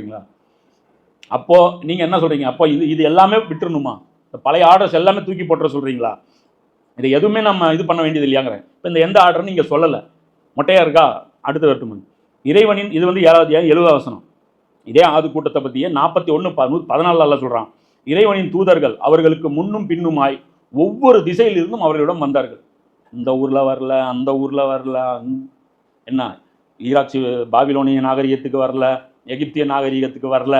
சொல்றீங்களா? அப்போ நீங்க என்ன சொல்றீங்க? அப்போ இது எல்லாமே விட்டுறணுமா? பழைய ஆர்டர்ஸ் எல்லாமே தூக்கி போட்டுற சொல்றீங்களா? இதை எதுவுமே நம்ம இது பண்ண வேண்டியது இல்லையாங்கிறேன். இப்போ இந்த எந்த ஆர்டர்னு நீங்க சொல்லலை, மொட்டையா இருக்கா? அடுத்து வரட்டும். இறைவனின் இது வந்து 7வது வசனம். இதே ஆது கூட்டத்தை பற்றியே 41:14 சொல்றான். இறைவனின் தூதர்கள் அவர்களுக்கு முன்னும் பின்னுமாய் ஒவ்வொரு திசையிலிருந்தும் அவர்களிடம் வந்தார்கள். இந்த ஊர்ல வரல, அந்த ஊர்ல வரல, என்ன ஈராக் பாபிலோனிய நாகரிகத்துக்கு வரல, எகிப்திய நாகரிகத்துக்கு வரல,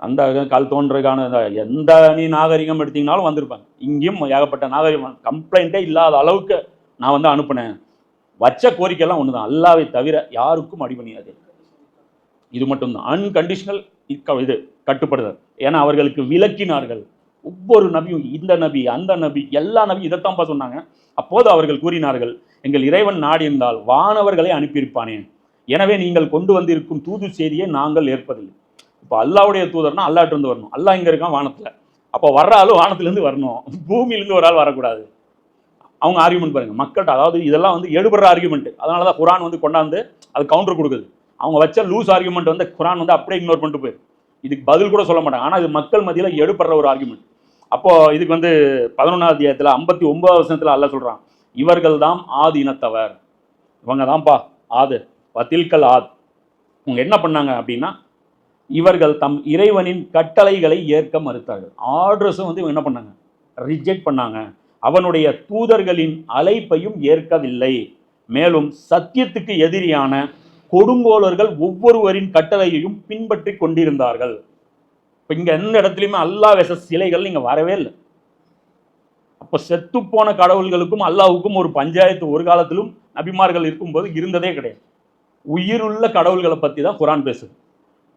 அந்த கல் தோன்றதுக்கான எந்த நாகரிகம் எடுத்தீங்கனாலும் வந்திருப்பாங்க. இங்கேயும் ஏகப்பட்ட நாகரிகம், கம்ப்ளைண்ட்டே இல்லாத அளவுக்கு நான் வந்து அனுப்புனேன். வச்ச கோரிக்கையெல்லாம் ஒன்று தான், அல்லாவை தவிர யாருக்கும் அடிபணியாது. இது மட்டும்தான் அன்கண்டிஷனல் இது கட்டுப்படுதல். ஏன்னா அவர்களுக்கு விளக்கினார்கள். ஒவ்வொரு நபியும், இந்த நபி அந்த நபி எல்லா நபி இதைத்தான்ப்பா சொன்னாங்க. அப்போது அவர்கள் கூறினார்கள், எங்கள் இறைவன் நாடி இருந்தால் வானவர்களை அனுப்பியிருப்பானேன். எனவே நீங்கள் கொண்டு வந்திருக்கும் தூது செய்தியை நாங்கள் ஏற்பதில்லை. இப்போ அல்லாவுடைய தூதர்னா அல்லாட்டு இருந்து வரணும். அல்லா இங்கே இருக்கான் வானத்தில். அப்போ வர்ற ஆளும் வானத்திலேருந்து வரணும், பூமியிலேருந்து ஒரு ஆள் வரக்கூடாது. அவங்க ஆர்குமெண்ட் பாருங்க மக்கள்கிட்ட. அதாவது இதெல்லாம் வந்து எடுபடுற ஆர்குமெண்ட். அதனால தான் குரான் வந்து கொண்டாந்து அது கவுண்டர் கொடுக்குது. அவங்க வச்ச லூஸ் ஆர்குமெண்ட் வந்து குரான் வந்து அப்படியே இக்னோர் பண்ணிட்டு போயிரு. இதுக்கு பதில் கூட சொல்ல மாட்டாங்க. ஆனால் இது மக்கள் மத்தியில் எடுபடுற ஒரு ஆர்குமெண்ட். அப்போ இதுக்கு வந்து 11வது அத்தியாயத்தில் 59வது வசனத்தில் அல்ல சொல்றான், இவர்கள் தான் ஆது இனத்தவர். இவங்க தான்ப்பா ஆது வத்தில்கல் ஆத். இவங்க என்ன பண்ணாங்க அப்படின்னா, இவர்கள் தம் இறைவனின் கட்டளைகளை ஏற்க மறுத்தார்கள். ஆர்டர்ஸும் வந்து இவங்க என்ன பண்ணாங்க, ரிஜெக்ட் பண்ணாங்க. அவனுடைய தூதர்களின் அழைப்பையும் ஏற்கவில்லை. மேலும் சத்தியத்துக்கு எதிரியான கொடுங்கோலர்கள் ஒவ்வொருவரின் கட்டளையையும் பின்பற்றி கொண்டிருந்தார்கள். இப்போ இங்கே எந்த இடத்துலையுமே அல்லாஹ் வெர்சஸ் சிலைகள் இங்கே வரவே இல்லை. அப்போ செத்து போன கடவுள்களுக்கும் அல்லாஹுக்கும் ஒரு பஞ்சாயத்து ஒரு காலத்திலும் நபிமார்கள் இருக்கும்போது இருந்ததே கிடையாது. உயிருள்ள கடவுள்களை பற்றி தான் குரான் பேசுது.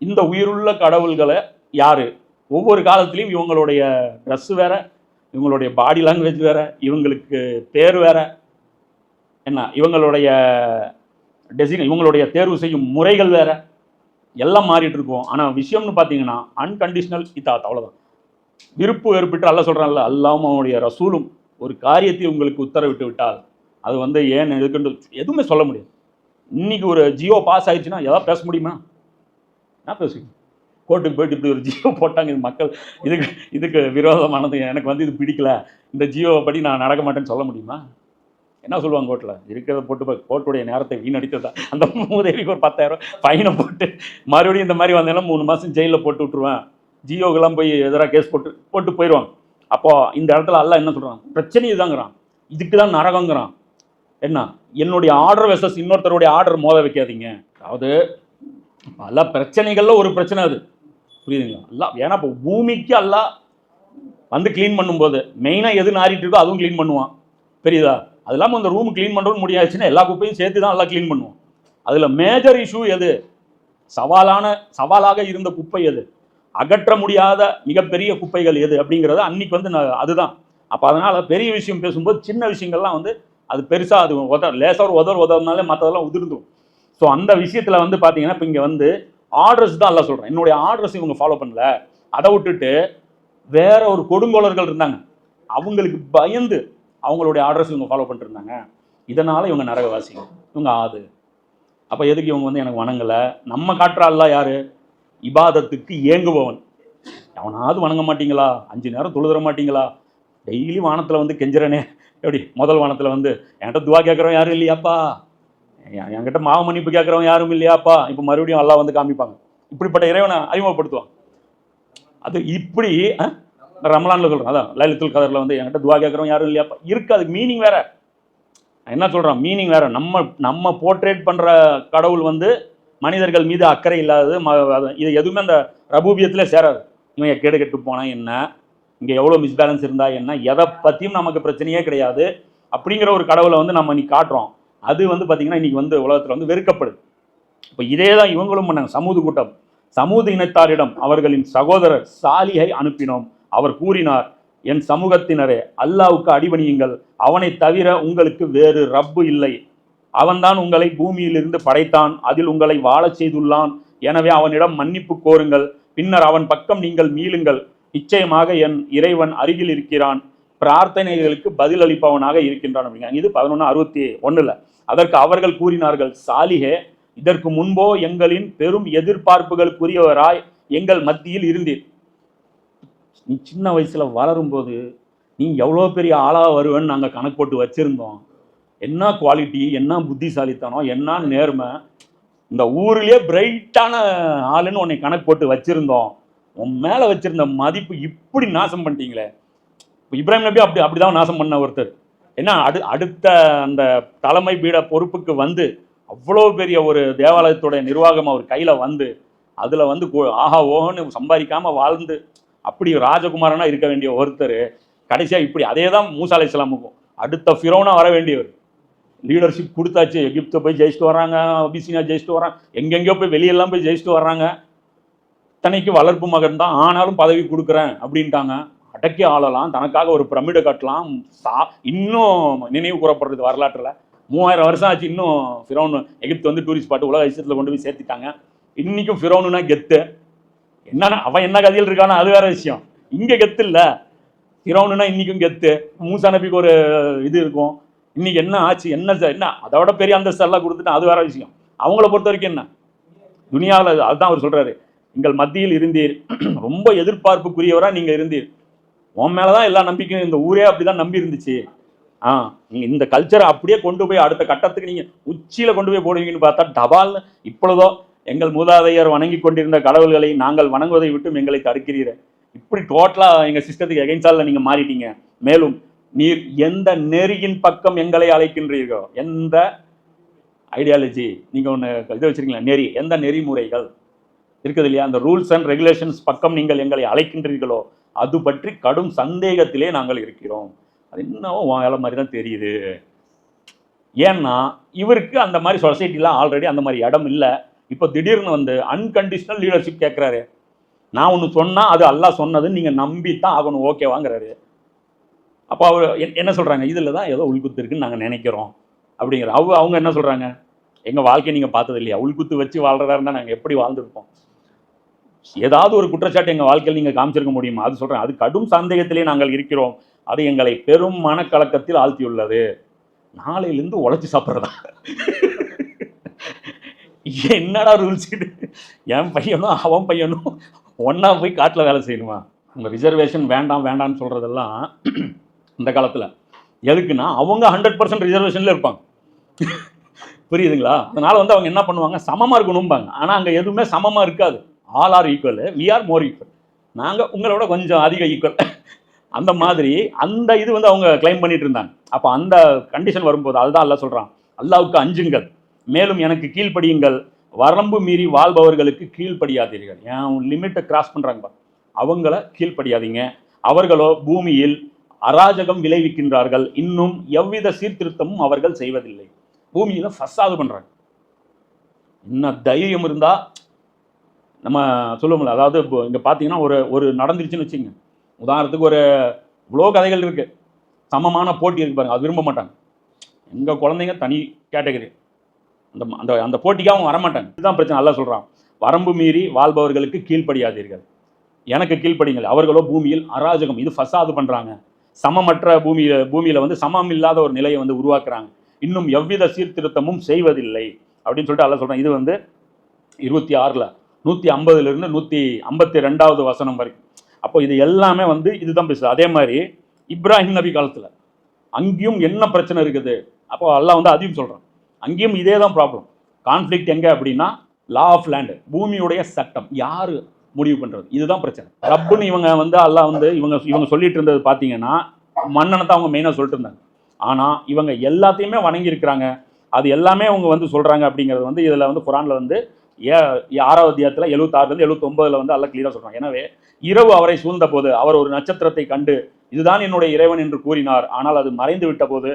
இந்த உயிருள்ள கடவுள்களை யாரு? ஒவ்வொரு காலத்திலையும் இவங்களுடைய ட்ரெஸ் வேற, இவங்களுடைய பாடி லாங்குவேஜ் வேற, இவங்களுக்கு பேர் வேற, என்ன இவங்களுடைய டெசிஷன், இவங்களுடைய தேர்வு செய்யும் முறைகள் வேற, எல்லாம் மாறிட்டு இருக்கும். ஆனால் விஷயம்னு பார்த்தீங்கன்னா அன்கண்டிஷனல் இத்தாத், அவ்வளோதான். விருப்பு வெறுப்பிட்டு அல்ல சொல்கிறான்ல, அல்லாவும் அவனுடைய ரசூலும் ஒரு காரியத்தை உங்களுக்கு உத்தரவிட்டு விட்டால் அது வந்து ஏன் எதுக்குன்னு எதுவுமே சொல்ல முடியாது. இன்னைக்கு ஒரு ஜியோ பாஸ் ஆயிடுச்சுன்னா எதாவது பேச முடியுமா? என்ன பேசுவீங்க? கோர்ட்டுக்கு போயிட்டு இப்படி ஒரு ஜியோ போட்டாங்க, இது மக்கள் இதுக்கு விரோதமானது, எனக்கு வந்து இது பிடிக்கல, இந்த ஜியோவை படி நான் நடக்க மாட்டேன்னு சொல்ல முடியுமா? என்ன சொல்லுவாங்க கோர்ட்டில்? இருக்கிறத போட்டு கோர்ட்டுடைய நேரத்தை வீணடித்ததா அந்த மூதேவிக்கு ஒரு 10,000 ஃபைனை போட்டு மறுபடியும் இந்த மாதிரி வந்தேன்னா 3 மாதம் ஜெயிலில் போட்டு விட்ருவேன், ஜியோக்கெல்லாம் போய் எதிராக கேஸ் போட்டு போயிடுவாங்க. அப்போது இந்த இடத்துல அல்ல என்ன சொல்கிறான்? பிரச்சனை இதுதாங்கிறான், இதுக்கு தான் நரகங்கிறான். என்ன, என்னுடைய ஆர்டர் வெர்சஸ் இன்னொருத்தருடைய ஆர்டர் மோத வைக்காதீங்க. அதாவது பல பிரச்சனைகளில் ஒரு பிரச்சனை அது, புரியுதுங்களா? அல்ல ஏன்னா இப்போ பூமிக்கு அல்ல வந்து க்ளீன் பண்ணும்போது மெயினாக எது நாரிட்டு இருக்கோ அதுவும் க்ளீன் பண்ணுவான், தெரியுதா? அது இல்லாமல் அந்த ரூம் க்ளீன் பண்ணுறதுன்னு முடியாச்சுன்னா எல்லா குப்பையும் சேர்த்து தான் எல்லாம் க்ளீன் பண்ணுவோம். அதில் மேஜர் இஷ்யூ எது? சவாலாக இருந்த குப்பை எது? அகற்ற முடியாத மிகப்பெரிய குப்பைகள் எது அப்படிங்கிறது அன்னைக்கு வந்து அதுதான். அப்போ அதனால் பெரிய விஷயம் பேசும்போது சின்ன விஷயங்கள்லாம் வந்து அது பெருசாக அது லேசாக ஒரு உதவுனாலே மற்றதெல்லாம் உதிர்ந்துடும். ஸோ அந்த விஷயத்தில் வந்து பார்த்தீங்கன்னா இப்போ இங்கே வந்து ஆர்டர்ஸ் தான் எல்லாம் சொல்கிறேன். என்னுடைய ஆர்டர்ஸ் இவங்க ஃபாலோ பண்ணல, அதை விட்டுட்டு வேற ஒரு கொடுங்கோலர்கள் இருந்தாங்க, அவங்களுக்கு பயந்து அவங்களுடைய ஆர்டர்ஸ் இவங்க ஃபாலோ பண்ணிட்டு இருந்தாங்க. இதனால் இவங்க நரகவாசிங்க, இவங்க ஆது. அப்போ எதுக்கு இவங்க வந்து எனக்கு வணங்கலை? நம்ம காட்டுற அல்லா யாரு? இபாதத்துக்கு ஏங்குபவன். அவனாவது வணங்க மாட்டீங்களா? 5 நேரம் தொழுதர மாட்டீங்களா? டெய்லி வானத்தில் வந்து கெஞ்சுறனே, எப்படி முதல் வானத்தில் வந்து என்கிட்ட துவா கேட்குறவன் யாரும் இல்லையாப்பா, என்கிட்ட மாவு மன்னிப்பு கேட்குறவன் யாரும் இல்லையாப்பா. இப்போ மறுபடியும் அல்லா வந்து காமிப்பாங்க, இப்படிப்பட்ட இறைவனை அறிமுகப்படுத்துவான். அது இப்படி ரமலான்ல சொல்கிறேன், அதான் லைலத்துல் கதரில் வந்து என்கிட்ட துவா கேட்குறவன் யாரும் இல்லையாப்பா இருக்கு. அதுக்கு மீனிங் வேற. என்ன சொல்கிறான்? மீனிங் வேற. நம்ம போர்ட்ரேட் பண்ணுற கடவுள் வந்து மனிதர்கள் மீது அக்கறை இல்லாதது. இது எதுவுமே அந்த ரபூபியத்திலே சேராது. இவன் கேடு கெட்டு போனா என்ன, இங்கே எவ்வளோ மிஸ்பேலன்ஸ் இருந்தா என்ன, எதை பற்றியும் நமக்கு பிரச்சனையே கிடையாது அப்படிங்கிற ஒரு கடவுளை வந்து நம்ம இன்னைக்கு காட்டுறோம். அது வந்து பார்த்தீங்கன்னா இன்னைக்கு வந்து உலகத்தில் வந்து வெறுக்கப்படுது. இப்போ இதே தான் இவங்களும் பண்ணாங்க. சமூது கூட்டம், சமூது இனத்தாரிடம் அவர்களின் சகோதரர் சாலிஹை அனுப்பினோம். அவர் கூறினார், என் சமூகத்தினரே, அல்லாவுக்கு அடிபணியுங்கள், அவனை தவிர உங்களுக்கு வேறு ரப்பு இல்லை. அவன்தான் உங்களை பூமியிலிருந்து படைத்தான், அதில் உங்களை வாழச் செய்துள்ளான். எனவே அவனிடம் மன்னிப்பு கோருங்கள், பின்னர் அவன் பக்கம் நீங்கள் மீளுங்கள். நிச்சயமாக என் இறைவன் அருகில் இருக்கிறான், பிரார்த்தனைகளுக்கு பதில் அளிப்பவனாக இருக்கின்றான் அப்படிங்க. இது 11:61. அதற்கு அவர்கள் கூறினார்கள், சாலிஹே, இதற்கு முன்போ எங்களின் பெரும் எதிர்பார்ப்புகளுக்குரியவராய் எங்கள் மத்தியில் இருந்தீர். நீ சின்ன வயசுல வளரும்போது நீ எவ்வளோ பெரிய ஆளாக வருவேன்னு நாங்கள் கணக்கு போட்டு வச்சிருந்தோம். என்ன குவாலிட்டி, என்ன புத்திசாலித்தனம், என்ன நேர்மை, இந்த ஊர்லயே பிரைட்டான ஆளுன்னு உன்னை கணக்கு போட்டு வச்சிருந்தோம். உன் மேலே வச்சிருந்த மதிப்பு இப்படி நாசம் பண்ணிட்டீங்களே. இப்போ இப்ராஹிம் நபி அப்படிதான் நாசம் பண்ண ஒருத்தர். ஏன்னா அடுத்த அந்த தலைமை பீட பொறுப்புக்கு வந்து அவ்வளோ பெரிய ஒரு தேவாலயத்தோட நிர்வாகம் அவர் கையில் வந்து அதில் வந்து ஆஹா ஓஹன்னு சம்பாதிக்காமல் வாழ்ந்து அப்படி ராஜகுமாரனா இருக்க வேண்டிய ஒருத்தர் கடைசியாக இப்படி. அதே தான் மூசா அலைஹிஸ்ஸலாமுக்கும் அடுத்த ஃபிரௌனா வர வேண்டியவர். லீடர்ஷிப் கொடுத்தாச்சு, எகிப்தை போய் ஜெயிச்சுட்டு வர்றாங்க, அபிசீனியா ஜெயிச்சுட்டு வர்றாங்க, எங்கெங்கேயோ போய் வெளியெல்லாம் போய் ஜெயிச்சுட்டு வர்றாங்க. தனிக்கு வளர்ப்பு மகன் தான் ஆனாலும் பதவி கொடுக்குறேன் அப்படின்ட்டாங்க. அடக்கி ஆளலாம், தனக்காக ஒரு பிரமிடை கட்டலாம். இன்னும் நினைவு கூறப்படுறது வரலாற்றில் 3000 வருஷம் ஆச்சு. இன்னும் ஃபிரௌன் எகிப்து வந்து டூரிஸ்ட் ஸ்பாட்டு உலக ஐசியத்தில் கொண்டு போய் சேர்த்துட்டாங்க. இன்னைக்கும் ஃபிரௌனுனா கெத்து. என்னன்னா அவன் என்ன கதையில் இருக்கானா அது வேற விஷயம். இங்கே கெத்து இல்லை. ஃபிரௌனுனா இன்னைக்கும் கெத்து. மூசா நபிக்கு ஒரு இது இருக்கும். இன்னைக்கு என்ன ஆச்சு, என்ன அதோட பெரிய அந்தஸ்து எல்லாம் கொடுத்துட்டு அது வேற விஷயம். அவங்கள பொறுத்த வரைக்கும் என்ன துனியாவில் அதுதான் அவர் சொல்றாரு, எங்கள் மத்தியில் இருந்தீர், ரொம்ப எதிர்பார்ப்புக்குரியவரா நீங்க இருந்தீர். உன் மேலதான் எல்லா நம்பிக்கையும், இந்த ஊரே அப்படிதான் நம்பி இருந்துச்சு. நீங்க இந்த கல்ச்சரை அப்படியே கொண்டு போய் அடுத்த கட்டத்துக்கு நீங்க உச்சியில கொண்டு போய் போடுவீங்கன்னு பார்த்தா டபால் இப்பொழுதோ எங்கள் மூதாதையர் வணங்கி கொண்டிருந்த கடவுள்களை நாங்கள் வணங்குவதை விட்டும் எங்களை தடுக்கிறீர்கள். இப்படி டோட்டலா எங்க சிஸ்டத்துக்கு எகைன்ஸ்டால நீங்க மாறிட்டீங்க. மேலும் நீர் எந்த நெறியின் பக்கம் எங்களை அழைக்கின்றீர்களோ, எந்த ஐடியாலஜி நீங்க ஒன்று இதை வச்சிருக்கீங்களா, நெறி, எந்த நெறிமுறைகள் இருக்குது இல்லையா, அந்த ரூல்ஸ் அண்ட் ரெகுலேஷன்ஸ் பக்கம் நீங்கள் எங்களை அழைக்கின்றீர்களோ அது பற்றி கடும் சந்தேகத்திலே நாங்கள் இருக்கிறோம். அது இன்னும் வேலை மாதிரி தான் தெரியுது. ஏன்னா இவருக்கு அந்த மாதிரி சொசைட்டிலாம் ஆல்ரெடி அந்த மாதிரி இடம் இல்லை. இப்போ திடீர்னு வந்து அன்கண்டிஷனல் லீடர்ஷிப் கேட்குறாரு. நான் ஒன்று சொன்னால் அது அல்லாஹ் சொன்னதுன்னு நீங்கள் நம்பி தான் ஆகணும், ஓகே வாங்குறாரு. அப்போ அவர் என்ன சொல்கிறாங்க, இதில் தான் ஏதோ உள்குத்து இருக்குன்னு நாங்கள் நினைக்கிறோம் அப்படிங்கிற. அவங்க என்ன சொல்கிறாங்க, எங்கள் வாழ்க்கையை நீங்கள் பார்த்தது இல்லையா, உள்குத்து வச்சு வாழ்கிறதா இருந்தால் நாங்கள் எப்படி வாழ்ந்துருப்போம், ஏதாவது ஒரு குற்றச்சாட்டு எங்கள் வாழ்க்கையில் நீங்கள் காமிச்சிருக்க முடியுமா? அது சொல்கிறேன், அது கடும் சந்தேகத்திலே நாங்கள் இருக்கிறோம். அது எங்களை பெரும் மனக்கலக்கத்தில் ஆழ்த்தியுள்ளது. நாளையிலேருந்து உழைச்சி சாப்பிட்றதா என்னடா ரூல்ஸ் இது? என் பையனும் அவன் பையனும் ஒன்றா போய் காட்டில் வேலை செய்யணுமா? உங்கள் ரிசர்வேஷன் வேண்டாம் வேண்டாம்னு சொல்கிறதெல்லாம் இந்த காலத்தில் எதுக்குன்னா அவங்க 100% ரிசர்வேஷனில் இருப்பாங்க. புரியுதுங்களா? அதனால் வந்து அவங்க என்ன பண்ணுவாங்க, சமமாக இருக்கணும்பாங்க. ஆனால் அங்கே எதுவுமே சமமாக இருக்காது. All are equal, we are more equal. நாங்கள் உங்களோட கொஞ்சம் அதிக ஈக்குவல். அந்த மாதிரி அந்த இது வந்து அவங்க கிளைம் பண்ணிட்டு இருந்தாங்க. அப்போ அந்த கண்டிஷன் வரும்போது அதுதான் அல்லாஹ் சொல்கிறான், அல்லாஹ்வுக்கு அஞ்சுங்கள், மேலும் எனக்கு கீழ்ப்படியுங்கள், வரம்பு மீறி வாழ்பவர்களுக்கு கீழ்ப்படியாதீர்கள். ஏன் லிமிட்டை கிராஸ் பண்ணுறாங்க, அவங்கள கீழ்ப்படியாதீங்க. அவர்களோ பூமியில் அராஜகம் விளைவிக்கின்றார்கள், இன்னும் எவ்வித சீர்திருத்தமும் அவர்கள் செய்வதில்லை. பூமியில ஃபசாது பண்றாங்க. என்ன தைரியம் இருந்தா நம்ம சொல்லுவோம்ல, அதாவது இங்க பாத்தீங்கன்னா ஒரு நடந்துருச்சுன்னு வச்சுங்க, உதாரணத்துக்கு ஒரு இவ்வளோ கதைகள் இருக்கு, சமமான போட்டி இருக்கு பாருங்க, அது விரும்ப மாட்டாங்க. எங்க குழந்தைங்க தனி கேட்டகரி, அந்த அந்த போட்டிக்கு அவங்க வரமாட்டாங்க. இதுதான் பிரச்சனை. அல்லாஹ் சொல்றான், வரம்பு மீறி வாழ்பவர்களுக்கு கீழ்ப்படியாதீர்கள், எனக்கு கீழ்ப்படிங்கள். அவர்களோ பூமியில் அராஜகம், இது ஃபசாது பண்றாங்க, சமமற்ற பூமியில வந்து சமம் இல்லாத ஒரு நிலையை வந்து உருவாக்குறாங்க, இன்னும் எவ்வித சீர்திருத்தமும் செய்வதில்லை அப்படின்னு சொல்லிட்டு அல்லாஹ் சொல்றான். இது வந்து 26ல் 150லிருந்து 152வது வசனம் வரைக்கும். அப்போ இது எல்லாமே வந்து இதுதான் பேசுது. அதே மாதிரி இப்ராஹிம் நபி காலத்தில் அங்கேயும் என்ன பிரச்சனை இருக்குது, அப்போ அல்லாஹ் வந்து அதையும் சொல்றான். அங்கேயும் இதே தான் ப்ராப்ளம். கான்ஃப்ளிக்ட் எங்க அப்படின்னா லா ஆஃப் லேண்ட், பூமியுடைய சட்டம் யாரு முடிவு பண்றது, இதுதான் பிரச்சனை. ரப்புன்னு இவங்க வந்து அல்லாஹ் வந்து இவங்க சொல்லிட்டு இருந்தது பார்த்தீங்கன்னா மன்னனை தான் அவங்க மெயினாக சொல்லிட்டு இருந்தாங்க. ஆனால் இவங்க எல்லாத்தையுமே வணங்கி இருக்கிறாங்க. அது எல்லாமே அவங்க வந்து சொல்றாங்க அப்படிங்கிறது வந்து இதில் வந்து குரானில் வந்து 6வது அத்தியாயத்தில் 76லேருந்து 79ல் வந்து அல்லாஹ் கிளியராக சொல்றாங்க. எனவே இரவு அவரை சூழ்ந்த போது அவர் ஒரு நட்சத்திரத்தை கண்டு இதுதான் என்னுடைய இறைவன் என்று கூறினார். ஆனால் அது மறைந்து விட்ட போது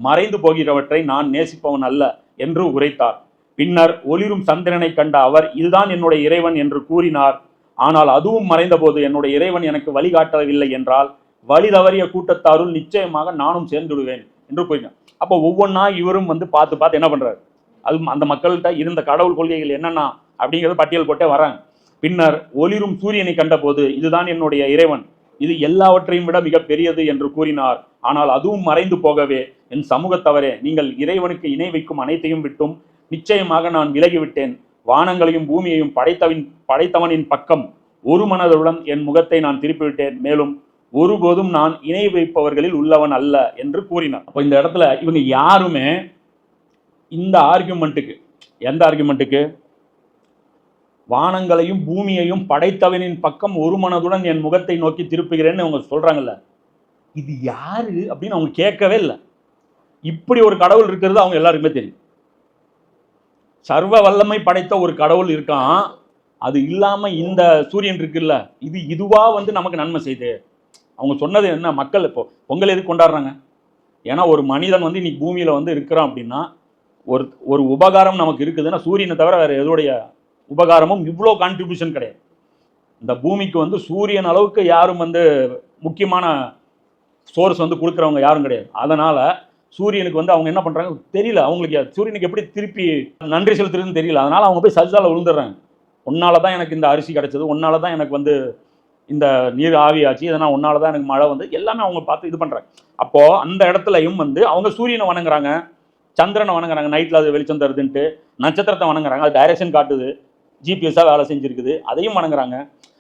மறைந்து போகிறவற்றை நான் நேசிப்பவன் அல்ல என்று உரைத்தார். பின்னர் ஒளிரும் சந்திரனை கண்ட அவர் இதுதான் என்னுடைய இறைவன் என்று கூறினார். ஆனால் அதுவும் மறைந்த போது என்னுடைய இறைவன் எனக்கு வழிகாட்டவில்லை என்றால் வழி தவறிய கூட்டத்தாருள் நிச்சயமாக நானும் சேர்ந்துடுவேன் என்று கூறினார். அப்போ ஒவ்வொன்றா இவரும் வந்து பார்த்து என்ன பண்றாரு, அது அந்த மக்கள்கிட்ட இருந்த கடவுள் கொள்கைகள் என்னென்னா அப்படிங்கிறது பட்டியல் போட்டே வராங்க. பின்னர் ஒளிரும் சூரியனை கண்டபோது இதுதான் என்னுடைய இறைவன், இது எல்லாவற்றையும் விட மிக பெரியது என்று கூறினார். ஆனால் அதுவும் மறைந்து போகவே என் சமூகத்தவரே, நீங்கள் இறைவனுக்கு இணை வைக்கும் அனைத்தையும் விட்டும் நிச்சயமாக நான் விலகிவிட்டேன். வானங்களையும் பூமியையும் படைத்தவனின் பக்கம் ஒரு மனதுடன் என் முகத்தை நான் திருப்பிவிட்டேன். மேலும் ஒருபோதும் நான் இணை வைப்பவர்களில் உள்ளவன் அல்ல என்று கூறினார். அப்போ இந்த இடத்துல இவங்க யாருமே இந்த ஆர்குமெண்ட்டுக்கு, எந்த ஆர்குமெண்ட்டுக்கு, வானங்களையும் பூமியையும் படைத்தவனின் பக்கம் ஒரு மனதுடன் என் முகத்தை நோக்கி திருப்புகிறேன்னு அவங்க சொல்றாங்கல்ல, இது யாரு அப்படின்னு அவங்க கேட்கவே இல்லை. இப்படி ஒரு கடவுள் இருக்கிறது அவங்க எல்லாருக்குமே தெரியும். சர்வ வல்லமை படைத்த ஒரு கடவுள் இருக்கான். அது இல்லாம இந்த சூரியன் இருக்குல்ல, இதுவா நமக்கு நன்மை செய்து. அவங்க சொன்னது என்ன, மக்கள் இப்போ பொங்கல் எதுக்கு கொண்டாடுறாங்க? ஏன்னா ஒரு மனிதன் இன்னைக்கு பூமியில இருக்கிறான் அப்படின்னா ஒரு உபகாரம் நமக்கு இருக்குதுன்னா சூரியனை தவிர வேற எதோடைய உபகாரமும் இவ்வளோ கான்ட்ரிபியூஷன் கிடையாது. இந்த பூமிக்கு சூரியன் அளவுக்கு யாரும் முக்கியமான சோர்ஸ் கொடுக்குறவங்க யாரும் கிடையாது. அதனால சூரியனுக்கு அவங்க என்ன பண்றாங்க தெரியல. அவங்களுக்கு சூரியனுக்கு எப்படி திருப்பி நன்றி செலுத்துறதுன்னு தெரியல. அதனால அவங்க போய் சஜ்ஜால விழுந்துடுறாங்க. உன்னால தான் எனக்கு இந்த அரிசி கிடைச்சது, உன்னால தான் எனக்கு இந்த நீர் ஆவியாச்சு, இதனால் உன்னால தான் எனக்கு மழை எல்லாமே அவங்க பார்த்து இது பண்றாங்க. அப்போ அந்த இடத்துலையும் அவங்க சூரியனை வணங்குறாங்க, சந்திரனை வணங்குறாங்க, நைட்டில் அது வெளிச்சம் தருதுன்ட்டு, நட்சத்திரத்தை வணங்குறாங்க, அது டைரக்ஷன் காட்டுது, ஜிபிஎஸ்ஸாக வேலை செஞ்சுருக்குது, அதையும் வணங்குறாங்க.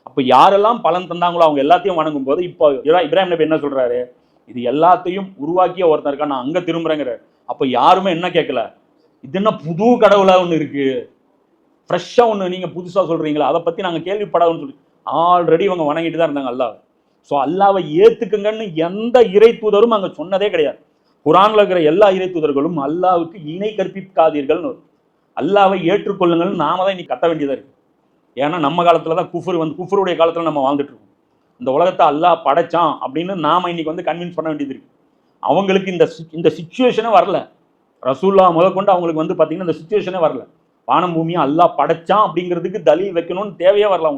அப்போ யாரெல்லாம் பலன் தந்தாங்களோ அவங்க எல்லாத்தையும் வணங்கும் போது இப்போ இப்ராஹிம் நபி என்ன சொல்றாரு, இது எல்லாத்தையும் உருவாக்கிய ஒருத்தர் இருக்கா, நான் அங்கே திரும்புறேங்கிறார். அப்போ யாருமே என்ன கேட்கல, இது என்ன புது கடவுளாக ஒன்று இருக்கு, ஃப்ரெஷ்ஷாக ஒன்று நீங்கள் புதுசாக சொல்கிறீங்களா, அதை பற்றி நாங்கள் கேள்விப்படாதுன்னு சொல்லி ஆல்ரெடி இவங்க வணங்கிட்டு தான் இருந்தாங்க அல்லாவை. ஸோ அல்லாவை ஏற்றுக்குங்கன்னு எந்த இறை தூதரும் அங்கே சொன்னதே கிடையாது. குரானில் இருக்கிற எல்லா இறை தூதர்களும் அல்லாவுக்கு இணை கற்பிக்காதீர்கள்னு, அல்லாவை ஏற்றுக்கொள்ளுங்கள்னு நாம தான் இன்னைக்கு கத்த வேண்டியதாக இருக்குது. ஏன்னா நம்ம காலத்தில் தான் குஃபருடைய காலத்தில் நம்ம வாழ்ந்துட்டு இருக்கோம். இந்த உலகத்தை அல்லாஹ் படைச்சான் அப்படின்னு நாம இன்னைக்கு கன்வின்ஸ் பண்ண வேண்டியது இருக்கு. அவங்களுக்கு இந்த சிச்சுவேஷனே வரல. ரசூல்லா முதற்கொண்டு அவங்களுக்கு பார்த்தீங்கன்னா இந்த சிச்சுவேஷனே வரல. வானம் பூமியை அல்லாஹ் படைச்சான் அப்படிங்கிறதுக்கு தலீல் வைக்கணும்னு தேவையே வரல.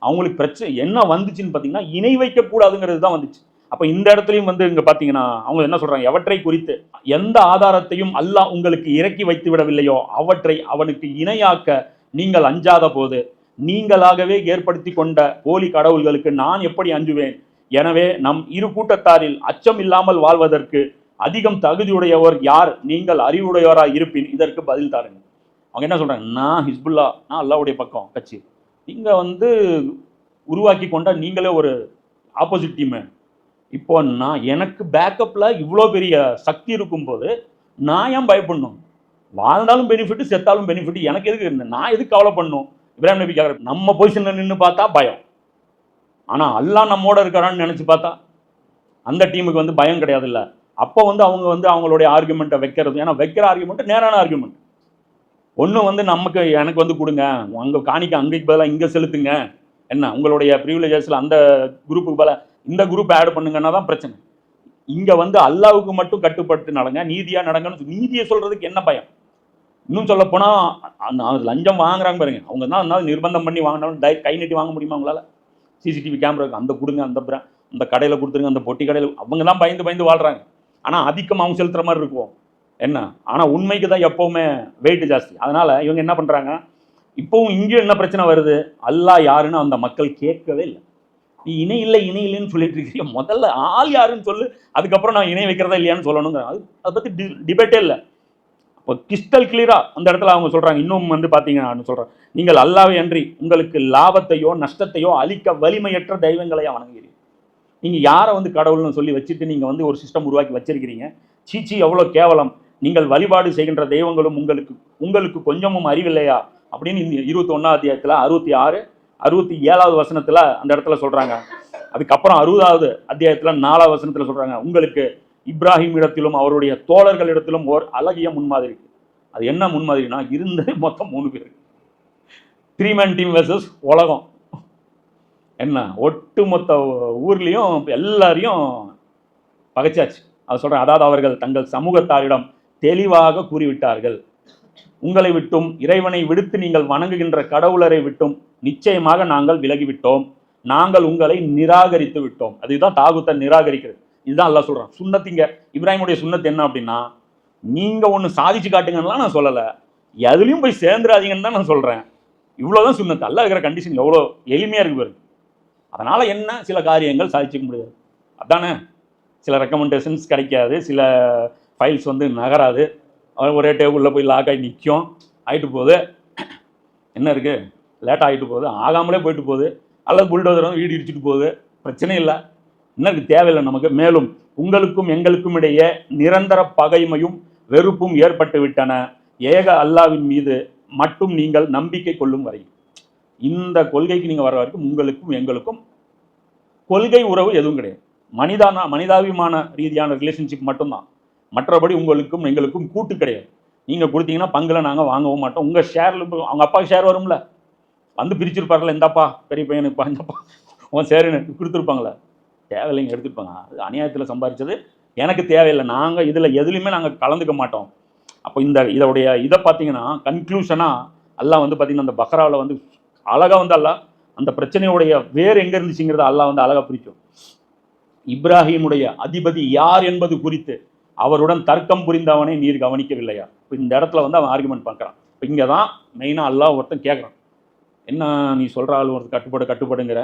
அவங்களுக்கு பிரச்சனை என்ன வந்துச்சுன்னு பார்த்தீங்கன்னா இணை வைக்கக்கூடாதுங்கிறது தான் வந்துச்சு. அப்போ இந்த இடத்துலையும் இங்கே பார்த்தீங்கன்னா அவங்க என்ன சொல்றாங்க, எவற்றை குறித்து எந்த ஆதாரத்தையும் அல்லாஹ் உங்களுக்கு இறக்கி வைத்து விடவில்லையோ அவற்றை அவனுக்கு இணையாக்க நீங்கள் அஞ்சாத போது நீங்களாகவே ஏற்படுத்தி கொண்ட போலி கடவுள்களுக்கு நான் எப்படி அஞ்சுவேன்? எனவே நம் இரு கூட்டத்தாரில் அச்சம் இல்லாமல் வாழ்வதற்கு அதிகம் தகுதியுடையவர் யார்? நீங்கள் அறிவுடையவராக இருப்பின் இதற்கு பதில் தாருங்க. அவங்க என்ன சொல்றாங்க, நான் ஹிஸ்புல்லா, நான் அல்லாவுடைய பக்கம் கட்சி, நீங்க உருவாக்கி கொண்ட நீங்களே ஒரு ஆப்போசிட் டீமு. இப்போ நான் எனக்கு பேக்கப்ல இவ்வளோ பெரிய சக்தி இருக்கும்போது நான் ஏன் பயப்படணும்? வாழ்ந்தாலும் பெனிஃபிட், செத்தாலும் பெனிஃபிட், எனக்கு எதுக்கு, நான் எதுக்கு கவலை பண்ணணும்? இப்ராஹிம் நபி கேட்குற, நம்ம பொசிஷன்ல நின்று பார்த்தா பயம், ஆனால் அல்லாஹ் நம்மோட இருக்கிறான்னு நினைச்சு பார்த்தா அந்த டீமுக்கு பயம் கிடையாது. இல்லை அப்போ அவங்க அவங்களுடைய ஆர்குமெண்ட்டை வைக்கிறது, ஏன்னா வைக்கிற ஆர்குமெண்ட் நேரான ஆர்குமெண்ட். ஒன்று நமக்கு எனக்கு கொடுங்க, அங்கே காணிக்க அங்கேக்கு பதிலாக இங்கே செலுத்துங்க, என்ன உங்களுடைய ப்ரிவிலேஜஸில் அந்த குரூப்புக்கு பதிலாக இந்த குரூப் ஆட் பண்ணுங்கன்னா தான் பிரச்சனை. இங்கே அல்லாவுக்கு மட்டும் கட்டுப்பட்டு நடங்க, நீதியாக நடங்கன்னு நீதியை சொல்கிறதுக்கு என்ன பயம்? இன்னும் சொல்ல போனால் லஞ்சம் வாங்குறாங்க பாருங்க, அவங்க தான் நிர்பந்தம் பண்ணி வாங்கினாலும் கை நீட்டி வாங்க முடியுமா அவங்களால? சிசிடிவி கேமரா அந்த கொடுங்க, அந்த கடையில் கொடுத்துருங்க, அந்த பொட்டி கடையில், அவங்க தான் பயந்து வாழ்கிறாங்க. ஆனால் அதிகம் அவங்க செலுத்துகிற மாதிரி இருக்கும் என்ன. ஆனால் உண்மைக்கு தான் எப்போவுமே வெயிட் ஜாஸ்தி. அதனால் இவங்க என்ன பண்ணுறாங்க, இப்போவும் இங்கேயும் என்ன பிரச்சனை வருது, அல்லாஹ் யாருன்னு அந்த மக்கள் கேட்கவே இல்லை. நீ இணை இல்லைன்னு சொல்லிட்டு இருக்கிறீங்க, முதல்ல ஆள் யாருன்னு சொல்லு, அதுக்கப்புறம் நான் இணை வைக்கிறதா இல்லையான்னு சொல்லணுங்கிற, அதை பற்றி டிபேட்டே இல்லை. இப்போ கிறிஸ்டல் கிளியரா அந்த இடத்துல அவங்க சொல்றாங்க. இன்னும் பார்த்தீங்கன்னா நான் சொல்றேன், நீங்கள் அல்லாஹ்வை அன்றி உங்களுக்கு லாபத்தையோ நஷ்டத்தையோ அளிக்க வலிமையற்ற தெய்வங்களையா வணங்குகிறீங்க. நீங்க யாரை கடவுள்னு சொல்லி வச்சுட்டு நீங்க ஒரு சிஸ்டம் உருவாக்கி வச்சிருக்கிறீங்க. சீச்சி எவ்வளோ கேவலம், நீங்கள் வழிபாடு செய்கின்ற தெய்வங்களும் உங்களுக்கு கொஞ்சமும் அறிவில்லையா அப்படின்னு 21ஆம் அத்தியாயத்தில் 66, 67வது வசனத்தில் அந்த இடத்துல சொல்றாங்க. அதுக்கப்புறம் 60வது அத்தியாயத்தில் 4வது வசனத்தில் சொல்றாங்க, உங்களுக்கு இப்ராஹிம் இடத்திலும் அவருடைய தோழர்களிடத்திலும் ஒரு அழகிய முன்மாதிரி. அது என்ன முன்மாதிரினா, இருந்தது மொத்தம் 3 பேர், 3 மேன் டீம் வெர்சஸ் உலகம். என்ன ஒட்டு மொத்த ஊர்லேயும் எல்லாரையும் பகைச்சாச்சு. அதை சொல்கிறேன். அதாவது அவர்கள் தங்கள் சமூகத்தாரிடம் தெளிவாக கூறிவிட்டார்கள், உங்களை விட்டும் இறைவனை விடுத்து நீங்கள் வணங்குகின்ற கடவுளரை விட்டும் நிச்சயமாக நாங்கள் விலகிவிட்டோம், நாங்கள் உங்களை நிராகரித்து விட்டோம். அதுதான் தாகுத்தை நிராகரிக்கிறது. இதுதான் அல்லாஹ் சொல்கிறான். சுன்னத்திங்க இப்ராஹிமுடைய சுன்னத்து என்ன அப்படின்னா, நீங்கள் ஒன்று சாதிச்சு காட்டுங்கலாம் நான் சொல்லலை, எதுலையும் போய் சேர்ந்துடாதீங்கன்னு தான் நான் சொல்கிறேன். இவ்வளோதான் சுன்னத்து. அல்லாஹ் இருக்கிற கண்டிஷன் எவ்வளோ எளிமையாக இருக்கு பாருங்க. அதனால் என்ன, சில காரியங்கள் சாதிச்சிக்க முடியாது, அதானே. சில ரெக்கமெண்டேஷன்ஸ் கிடைக்காது, சில ஃபைல்ஸ் நகராது, ஒரே டேபிளில் போய் லாக் ஆகி நிற்கும். ஆகிட்டு போகுது, என்ன இருக்குது, லேட்டாக ஆகிட்டு போகுது, ஆகாமலே போயிட்டு போகுது, அல்லது புல்டோசர் வந்து வீடு இடிச்சிட்டு போகுது, பிரச்சனை இல்லை, என்ன இருக்குது, தேவையில்லை நமக்கு. மேலும் உங்களுக்கும் எங்களுக்கும் இடையே நிரந்தர பகைமையும் வெறுப்பும் ஏற்பட்டு விட்டன. ஏக அல்லாவின் மீது மட்டும் நீங்கள் நம்பிக்கை கொள்ளும் வரை, இந்த கொள்கைக்கு நீங்கள் வர வரைக்கும் உங்களுக்கும் எங்களுக்கும் கொள்கை உறவு எதுவும் கிடையாது. மனிதாபிமான ரீதியான ரிலேஷன்ஷிப் மட்டும்தான். மற்றபடி உங்களுக்கும் எங்களுக்கும் கூட்டு கிடையாது. நீங்கள் கொடுத்தீங்கன்னா பங்கில் நாங்கள் வாங்கவும் மாட்டோம். உங்கள் ஷேரில் அவங்க அப்பாவுக்கு ஷேர் வரும்ல, வந்து பிரிச்சிருப்பார்ல, இந்தாப்பா பெரிய பையனுப்பா, இந்தப்பா உன் ஷேருன்னு கொடுத்துருப்பாங்களே, தேவையில்லைங்க, எடுத்துருப்பாங்க. அது அநியாயத்தில் சம்பாதிச்சது, எனக்கு தேவையில்லை, நாங்கள் இதில் எதுலையுமே நாங்கள் கலந்துக்க மாட்டோம். அப்போ இதோடைய இதை பார்த்தீங்கன்னா கன்க்ளூஷனாக அல்லாஹ் வந்து பார்த்தீங்கன்னா அந்த பக்ராவில் வந்து அழகாக வந்து அல்லாஹ் அந்த பிரச்சனையுடைய வேறு எங்கே இருந்துச்சுங்கிறத அல்லாஹ் வந்து அழகாக பிரிக்கும். இப்ராஹிமுடைய அதிபதி யார் என்பது குறித்து அவருடன் தர்க்கம் புரிந்தவனை நீர் கவனிக்கவில்லையா? இப்போ இந்த இடத்துல வந்து அவன் ஆர்குமெண்ட் பார்க்குறான். இப்போ இங்கே தான் மெயினாக அல்லாஹ் ஒருத்தன் கேட்குறான், என்ன நீ சொல்கிற ஆள் ஒருத்தர் கட்டுப்பாடுங்கிற,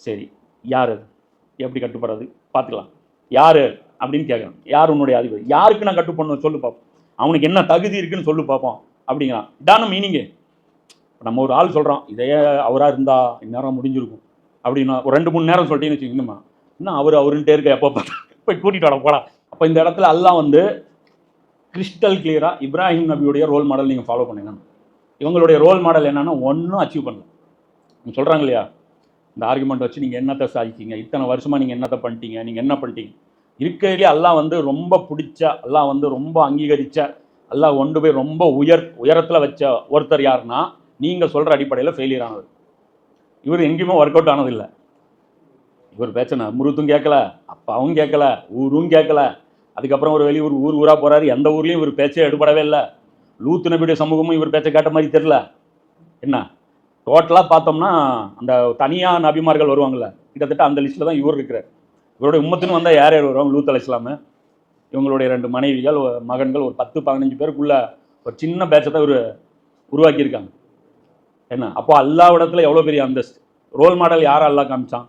சரி யார் அது, எப்படி கட்டுப்படுறது பார்த்துக்கலாம், யார் அப்படின்னு கேட்குறான். யார் உன்னுடைய அதிபதி, யாருக்கு நான் கட்டுப்படணும் சொல்லு பார்ப்போம், அவனுக்கு என்ன தகுதி இருக்குன்னு சொல்லு பார்ப்போம் அப்படிங்கிறான். இதான மீனிங்கு. நம்ம ஒரு ஆள் சொல்கிறோம், இதே அவராக இருந்தால் இந்நேரம் முடிஞ்சிருக்கும் அப்படின்னா ஒரு 2-3 நேரம் சொல்லிட்டேன்னு வச்சுக்கோங்கம்மா, இன்னும் அவருன்ட்டே இருக்க, எப்போ போய் கூட்டிகிட்டு வர போடா. அப்போ இந்த இடத்துல அல்லாஹ் வந்து கிறிஸ்டல் கிளியராக இப்ராஹிம் நபியுடைய ரோல் மாடல் நீங்கள் ஃபாலோ பண்ணுங்க. இவங்களுடைய ரோல் மாடல் என்னன்னா ஒன்றும் அச்சீவ் பண்ணல. நீங்கள் சொல்கிறாங்க இல்லையா, இந்த ஆர்குமெண்ட் வச்சு நீங்கள் என்னத்தை சாதிச்சிங்க, இத்தனை வருஷமாக நீங்கள் என்னத்தை பண்ணிட்டீங்க, நீங்கள் என்ன பண்ணிட்டீங்க. இருக்கிறதுலே அல்லாஹ் வந்து ரொம்ப பிடிச்ச, அல்லாஹ் வந்து ரொம்ப அங்கீகரித்த, அல்லாஹ் கொண்டு போய் ரொம்ப உயரத்தில் வச்ச ஒருத்தர் யாருன்னா நீங்கள் சொல்கிற அடிப்படையில் ஃபெயிலியர் ஆனது. இவர் எங்கேயுமே ஒர்க் அவுட் ஆனதில்லை. இவர் பேச்சனை முருத்தும் கேட்கல, அப்பாவும் கேட்கல, ஊரும் கேட்கல. அதுக்கப்புறம் ஒரு வெளியூர் ஊராக போகிறாரு, எந்த ஊர்லேயும் இவர் பேச்சே எடுபடவே இல்லை. லூத்து நபியுடைய சமூகமும் இவர் பேச்சை கேட்ட மாதிரி தெரில. என்ன டோட்டலாக பார்த்தோம்னா அந்த தனியாக நபிமார்கள் வருவாங்கள்ல, கிட்டத்தட்ட அந்த லிஸ்ட்டில் தான் இவர் இருக்கிறார். இவருடைய உம்மத்துன்னு வந்தால் யார் யார் வருவாங்க, லூத் அலைஹிஸ்ஸலாம், இவங்களுடைய 2 மனைவிகள், மகன்கள், ஒரு 10-15 பேருக்குள்ள ஒரு சின்ன பேட்சை தான் இவர் உருவாக்கியிருக்காங்க. என்ன அப்போ அல்லாஹ்விடத்தில் எவ்வளோ பெரிய அந்தஸ்து. ரோல் மாடல் யாரை அல்லாஹ் காமிச்சான்,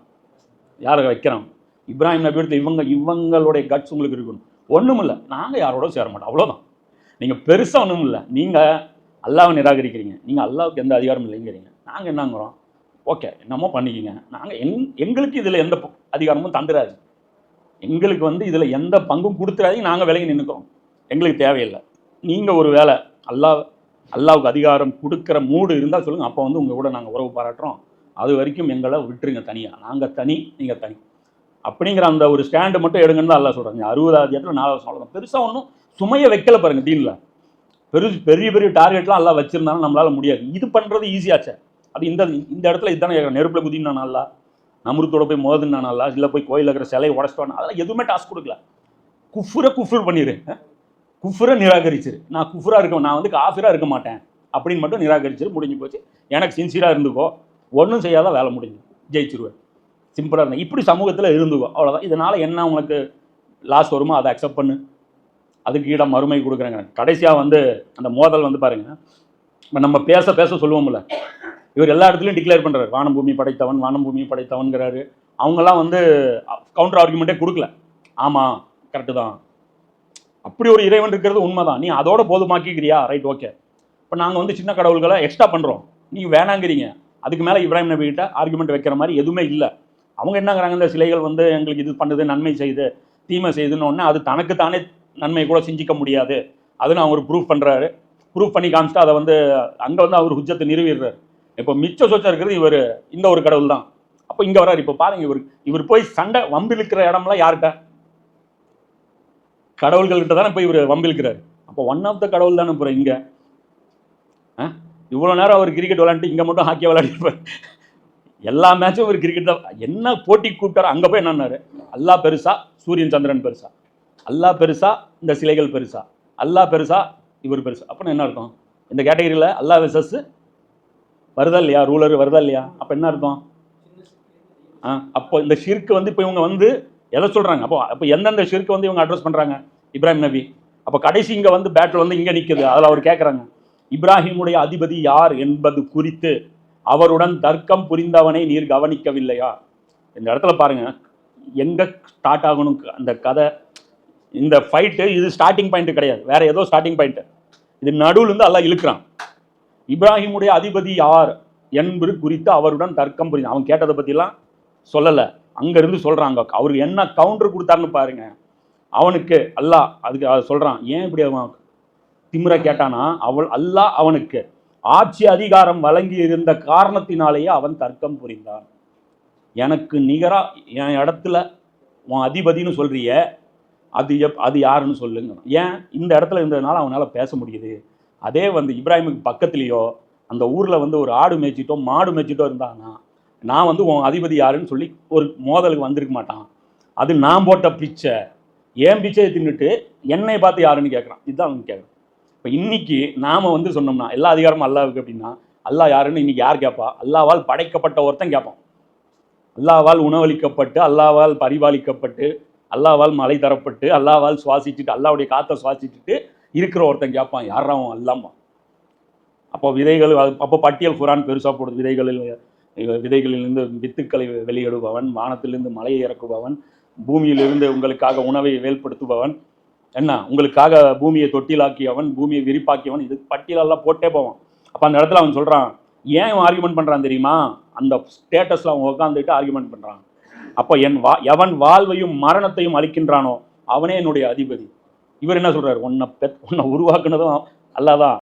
யாரை வைக்கிறான், இப்ராஹிம் நபி எடுத்து இவங்களுடைய கட்ஸ் உங்களுக்கு இருக்கணும். ஒன்றும் இல்லை, நாங்கள் யாரோட சேர மாட்டோம், அவ்வளோதான். நீங்கள் பெருசாக ஒன்றும் இல்லை, நீங்கள் அல்லாஹ்வை நிராகரிக்கிறீங்க, நீங்கள் அல்லாஹ்வுக்கு எந்த அதிகாரம் இல்லைங்கிறீங்க, நாங்கள் என்னங்கிறோம், ஓகே என்னமோ பண்ணிக்கிங்க, நாங்கள் எங்களுக்கு இதில் எந்த அதிகாரமும் தந்துடாது, எங்களுக்கு வந்து இதில் எந்த பங்கும் கொடுத்துடாதீங்க, நாங்கள் விலகி நின்றுக்கிறோம், எங்களுக்கு தேவையில்லை. நீங்கள் ஒரு வேலை அல்லாஹ்வுக்கு அதிகாரம் கொடுக்குற மூடு இருந்தால் சொல்லுங்கள், அப்போ வந்து உங்கள் கூட நாங்கள் உறவு பாராட்டுறோம், அது வரைக்கும் எங்களை விட்டுருங்க தனியாக, நாங்கள் தனி நீங்கள் தனி அப்படிங்கிற அந்த ஒரு ஸ்டாண்டு மட்டும் எடுங்கன்னு தான் அல்லாஹ் சொல்கிறாங்க. 60வது அத்தியாயத்தில் 4வது சொல்லணும். பெருசாக ஒன்றும் சுமையை வைக்கல பாருங்கள் தீனில். பெரிய பெரிய டார்கெட்லாம் எல்லாம் வச்சுருந்தாலும் நம்மளால் முடியாது. இது பண்ணுறது ஈஸியாச்சே. அது இந்த இடத்துல இதுதானே கேட்குறேன். நெருப்பில் குதினா நல்லா, நம்ருத்தோட போய் மோதுனா நல்லா, இல்லை போய் கோயிலில் இருக்கிற சிலையை உடச்சிட்டோன்னா, அதெல்லாம் எதுவுமே டாஸ்க் கொடுக்கல. குஃப்ரை பண்ணிடு, குஃப்ரை நிராகரிச்சிரு. நான் குஃப்ராக இருக்கேன், நான் வந்து காஃபிராக இருக்க மாட்டேன் அப்படின்னு மட்டும் நிராகரிச்சிரு, முடிஞ்சு போச்சு. எனக்கு சின்சியராக இருந்துக்கோ, ஒன்றும் செய்யாத வேலை முடிஞ்சு, ஜெயிச்சிருவேன். சிம்பிளாக இருந்தேன். இப்படி சமூகத்தில் இருந்துக்கோ, அவ்வளோதான். இதனால் என்ன உங்களுக்கு லாஸ் வருமோ அதை அக்செப்ட் பண்ணு, அதுக்கு ஈடாக மறுமை கொடுக்குறேங்க. கடைசியாக வந்து அந்த மோதல் வந்து பாருங்கள், இப்போ நம்ம பேச சொல்லுவோம்ல, இவர் எல்லா இடத்துலையும் டிக்ளேர் பண்ணுறாரு, வானம் பூமி படைத்தவன்கிறாரு. அவங்கெல்லாம் வந்து கவுண்டர் ஆர்குமெண்ட்டே கொடுக்கல. ஆமாம் கரெக்டு தான், அப்படி ஒரு இறைவன் இருக்கிறது உண்மை தான், நீ அதோட போதுமாக்கிக்கிறியா, ரைட் ஓகே. இப்போ நாங்கள் வந்து சின்ன கடவுள்களை எக்ஸ்ட்ரா பண்ணுறோம், நீங்கள் வேணாங்கிறீங்க. அதுக்கு மேலே இப்ராஹிம் நபி கிட்ட ஆர்குமெண்ட் வைக்கிற மாதிரி எதுவுமே இல்லை. அவங்க என்னங்கிறாங்க, இந்த சிலைகள் வந்து எங்களுக்கு இது பண்ணுது, நன்மை செய்யுது, தீமை செய்யுதுன்னு ஒன்று, அது தனக்கு தானே நன்மை கூட செஞ்சிக்க முடியாது, அதுன்னு அவர் ப்ரூஃப் பண்ணுறாரு. ப்ரூஃப் பண்ணி காமிச்சிட்டு அதை வந்து அங்கே வந்து அவர் ஹுஜ்ஜத்தை நிறுவிடுறாரு. இப்போ மிச்ச சொச்சம் இருக்கிறது இவர் இந்த ஒரு கடவுள் தான். அப்போ இங்கே வர்றாரு. இப்போ பாருங்க, இவர் போய் சண்டை வம்பிழுக்கிற இடம்லாம் யார்கிட்ட, கடவுள்கள்கிட்ட தானே போய் இவர் வம்பிழுக்கிறாரு. அப்போ ஒன் ஆஃப் த கடவுள் தானே போகிற இங்கே. இவ்வளோ நேரம் அவர் கிரிக்கெட் விளையாண்டு இங்கே மட்டும் ஹாக்கி விளையாடிருப்பார். எல்லா மேட்சும் ஒரு கிரிக்கெட் தான். என்ன போட்டி கூப்பிட்டாரோ அங்கே போய் என்னன்னாரு, அல்லாஹ் பெருசா, சூரியன் சந்திரன் பெருசா, அல்லாஹ் பெருசா, இந்த சிலைகள் பெருசா, அல்லாஹ் பெருசா, இவர் பெருசா. அப்படின்னு என்ன அர்த்தம்? இந்த கேட்டகரியில் அல்லாஹ் வெர்சஸ் வருதா இல்லையா, ரூலர் வருதா இல்லையா? அப்போ என்ன அர்த்தம்? அப்போ இந்த ஷிர்க்கு வந்து இப்போ இவங்க வந்து எதை சொல்கிறாங்க, அப்போ எந்தெந்த ஷிர்க்கு வந்து இவங்க அட்ரஸ் பண்ணுறாங்க, இப்ராஹிம் நபி. அப்போ கடைசி இங்கே வந்து பேட்டில் வந்து இங்கே நிற்குது. அதில் அவர் கேட்குறாங்க, இப்ராஹிமுடைய அதிபதி யார் என்பது குறித்து அவருடன் தர்க்கம் புரிந்தவனை நீர் கவனிக்கவில்லையா? இந்த இடத்துல பாருங்க, எங்கே ஸ்டார்ட் ஆகணும் அந்த கதை, இந்த ஃபைட்டு இது ஸ்டார்டிங் பாயிண்ட் கிடையாது, வேற ஏதோ ஸ்டார்டிங் பாயிண்ட். இது நடுவுல இருந்து அல்லாஹ் இழுக்கிறான். இப்ராஹிமுடைய அதிபதி யார் என்பது குறித்து அவருடன் தர்க்கம் புரியுது. அவன் கேட்டதை பற்றிலாம் சொல்லலை, அங்கேருந்து சொல்கிறாங்க. அவருக்கு என்ன கவுண்டர் கொடுத்தாருன்னு பாருங்க. அவனுக்கு அல்லாஹ் அதுக்கு சொல்கிறான், ஏன் இப்படி அவன் திமிர கேட்டானா, அல்லாஹ் அவனுக்கு ஆட்சி அதிகாரம் வழங்கி இருந்த காரணத்தினாலேயே அவன் தர்க்கம் புரிந்தான். எனக்கு நிகராக என் இடத்துல உன் அதிபதினு சொல்றிய, அது யாருன்னு சொல்லுங்க. ஏன் இந்த இடத்துல இருந்ததுனால அவனால் பேச முடியுது. அதே இப்ராஹிமுக்கு பக்கத்துலேயோ அந்த ஊரில் ஒரு ஆடு மேய்ச்சிட்டோ மாடு மேய்ச்சிட்டோ இருந்தாங்கன்னா நான் உன் அதிபதி யாருன்னு சொல்லி ஒரு மோதலுக்கு வந்திருக்க மாட்டான். அது நான் போட்ட பிச்சை, ஏன் பிச்சையை தின்னுட்டு என்னை பார்த்து யாருன்னு கேட்குறான். இதுதான் அவன் கேட்குறான். இப்போ இன்னைக்கு நாம் சொன்னோம்னா எல்லா அதிகாரமும் அல்லாவுக்கு அப்படின்னா, அல்லாஹ் யாருன்னு இன்னைக்கு யார் கேட்பா? அல்லாவால் படைக்கப்பட்ட ஒருத்தன் கேட்பான். அல்லாவால் உணவளிக்கப்பட்டு, அல்லாவால் பரிபாலிக்கப்பட்டு, அல்லாவால் மழை தரப்பட்டு, அல்லாவால் சுவாசிச்சுட்டு, அல்லாவுடைய காற்றை சுவாசிச்சுட்டு இருக்கிற ஒருத்தன் கேட்பான், யாராவும் அல்லாமா. அப்போ விதைகள், அப்போ பட்டியல் குரான் பெருசாக போடுது. விதைகளிலிருந்து வித்துக்களை வெளியிடுபவன், வானத்திலிருந்து மலையை இறக்குபவன், பூமியிலிருந்து உங்களுக்காக உணவை வேல்படுத்துபவன், என்ன உங்களுக்காக பூமியை தொட்டிலாக்கியவன், பூமியை விரிப்பாக்கியவன், இது பட்டியலெல்லாம் போட்டே போவான். அப்போ அந்த இடத்துல அவன் சொல்கிறான், ஏன் ஆர்குமெண்ட் பண்ணுறான் தெரியுமா? அந்த ஸ்டேட்டஸில் அவன் உட்காந்துட்டு ஆர்குமெண்ட் பண்ணுறான். அப்போ எவன் வாழ்வையும் மரணத்தையும் அளிக்கின்றானோ அவனே என்னுடைய அதிபதி. இவர் என்ன சொல்கிறார்? உன்னை உருவாக்குனதும் அல்லாதான்.